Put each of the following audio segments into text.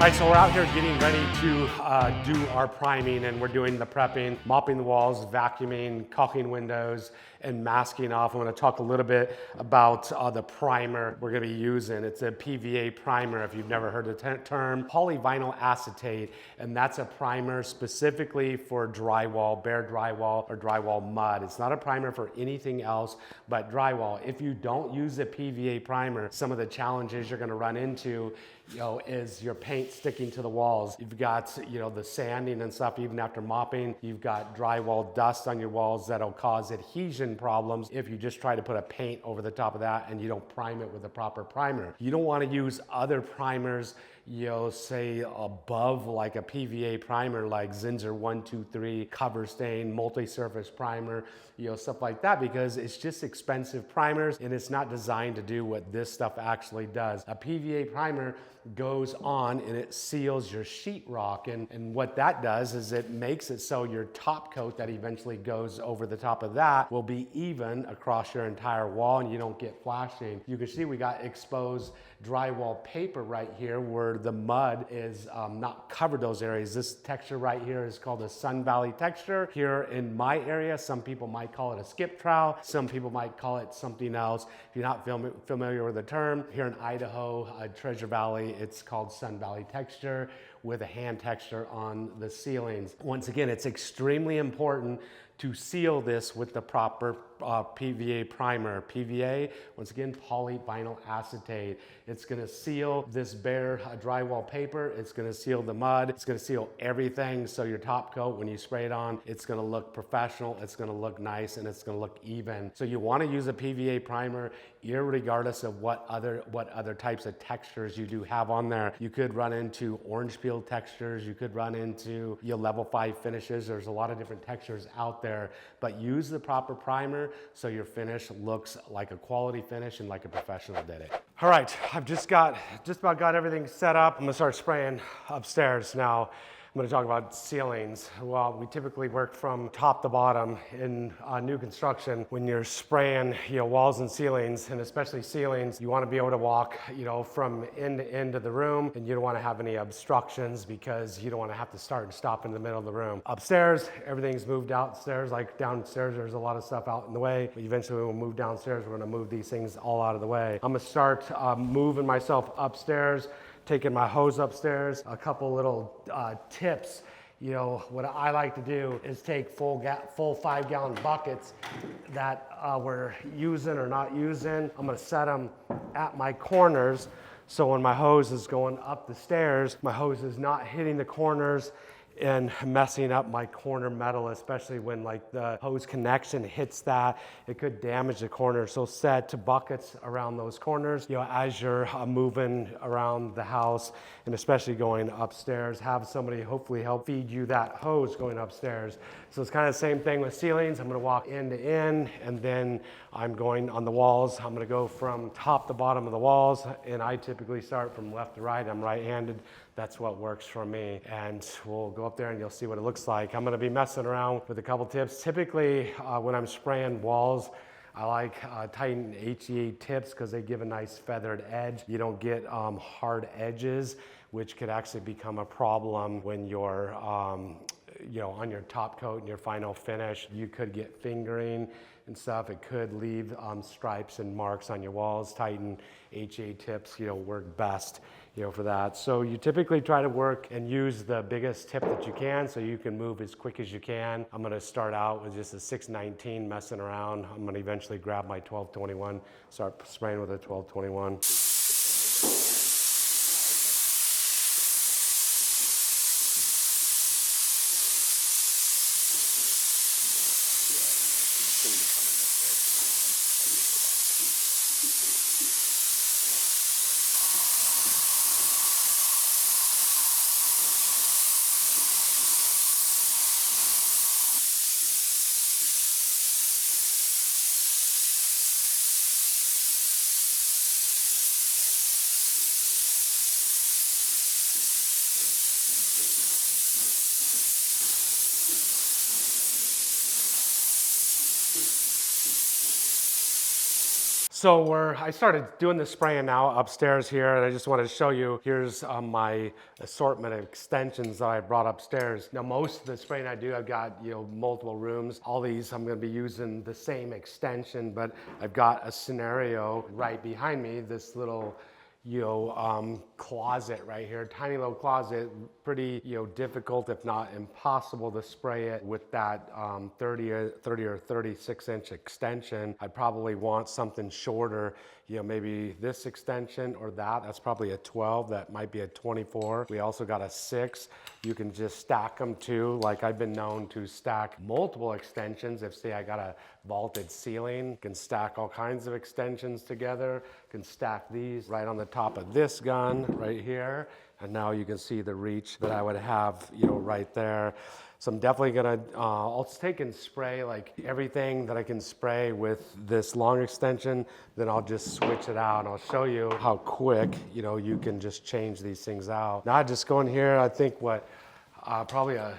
All right, so we're out here getting ready to do our priming, and we're doing the prepping, mopping the walls, vacuuming, caulking windows, and masking off. I'm going to talk a little bit about the primer we're going to be using. It's a PVA primer, if you've never heard the term, polyvinyl acetate, and that's a primer specifically for drywall, bare drywall, or drywall mud. It's not a primer for anything else but drywall. If you don't use a PVA primer, some of the challenges you're going to run into is your paint sticking to the walls. You've got, the sanding and stuff even after mopping. You've got drywall dust on your walls that'll cause adhesion problems if you just try to put a paint over the top of that and you don't prime it with a proper primer. You don't want to use other primers, say above like a PVA primer like Zinsser 123 cover stain, multi-surface primer, stuff like that, because it's just expensive primers and it's not designed to do what this stuff actually does. A PVA primer goes on and it seals your sheetrock, and what that does is it makes it so your top coat that eventually goes over the top of that will be even across your entire wall and you don't get flashing. You can see we got exposed drywall paper right here where the mud is not covered those areas. This texture right here is called a Sun Valley texture. Here in my area, some people might call it a skip trowel. Some people might call it something else. If you're not familiar with the term, here in Idaho, Treasure Valley, it's called Sun Valley texture with a hand texture on the ceilings. Once again, it's extremely important to seal this with the proper PVA primer. PVA, once again, polyvinyl acetate. It's gonna seal this bare drywall paper. It's gonna seal the mud. It's gonna seal everything. So your top coat, when you spray it on, it's gonna look professional. It's gonna look nice, and it's gonna look even. So you wanna use a PVA primer irregardless of what other types of textures you do have on there. You could run into orange peel textures. You could run into your level 5 finishes. There's a lot of different textures out there, but use the proper primer so your finish looks like a quality finish and like a professional did it. All right, I've just about got everything set up. I'm gonna start spraying upstairs now. I'm going to talk about ceilings. Well, we typically work from top to bottom in new construction. When you're spraying, walls and ceilings, and especially ceilings, you want to be able to walk, from end to end of the room, and you don't want to have any obstructions because you don't want to have to start and stop in the middle of the room. Upstairs, everything's moved outstairs. Like downstairs, there's a lot of stuff out in the way, but eventually we'll move downstairs. We're going to move these things all out of the way. I'm going to start moving myself upstairs, taking my hose upstairs. A couple little tips. What I like to do is take full 5-gallon buckets that we're using or not using. I'm gonna set them at my corners, so when my hose is going up the stairs, my hose is not hitting the corners and messing up my corner metal, especially when like the hose connection hits that, it could damage the corner. So set buckets around those corners, as you're moving around the house, and especially going upstairs, have somebody hopefully help feed you that hose going upstairs. So it's kind of the same thing with ceilings. I'm gonna walk end to end, and then I'm going on the walls. I'm gonna go from top to bottom of the walls, and I typically start from left to right. I'm right-handed. That's what works for me. And we'll go up there and you'll see what it looks like. I'm gonna be messing around with a couple tips. Typically, when I'm spraying walls, I like Titan HEA tips because they give a nice feathered edge. You don't get hard edges, which could actually become a problem when you're on your top coat and your final finish. You could get fingering and stuff. It could leave stripes and marks on your walls. Titan HEA tips, work best, for that. So you typically try to work and use the biggest tip that you can so you can move as quick as you can. I'm gonna start out with just a 619 messing around. I'm gonna eventually grab my 1221, start spraying with a 1221. So I started doing the spraying now upstairs here, and I just wanted to show you, here's my assortment of extensions that I brought upstairs. Now most of the spraying I do, I've got, you know, multiple rooms. All these I'm gonna be using the same extension, but I've got a scenario right behind me, this little, you know, closet right here, tiny little closet, pretty, you know, difficult if not impossible to spray it with that 30 or 36 inch extension. I'd probably want something shorter, you know, maybe this extension or that's probably a 12, that might be a 24. We also got a 6. You can just stack them too. Like I've been known to stack multiple extensions. If say I got a vaulted ceiling, can stack all kinds of extensions together, can stack these right on the top of this gun right here. And now you can see the reach that I would have, you know, right there. So I'm definitely gonna, I'll take and spray like everything that I can spray with this long extension, then I'll just switch it out and I'll show you how quick, you know, you can just change these things out. Now I just go in here, I think probably a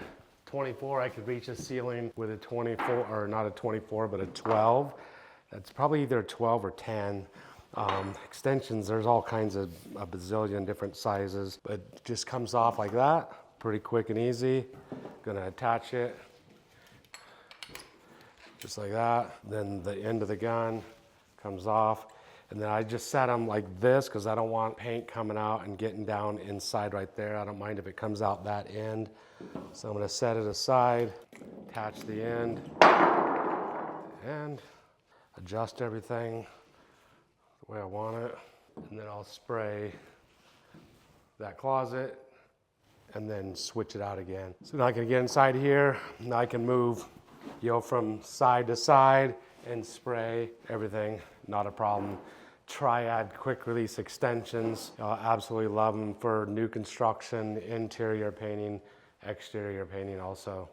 24, I could reach a ceiling with a 24, or not a 24, but a 12. That's probably either a 12 or 10. Extensions, there's all kinds of a bazillion different sizes, but it just comes off like that, pretty quick and easy. Gonna attach it just like that. Then the end of the gun comes off, and then I just set them like this because I don't want paint coming out and getting down inside right there. I don't mind if it comes out that end. So I'm gonna set it aside, attach the end, and adjust everything the way I want it. And then I'll spray that closet and then switch it out again. So now I can get inside here, now I can move, you know, from side to side and spray everything, not a problem. Triad quick release extensions, absolutely love them for new construction, interior painting, exterior painting also.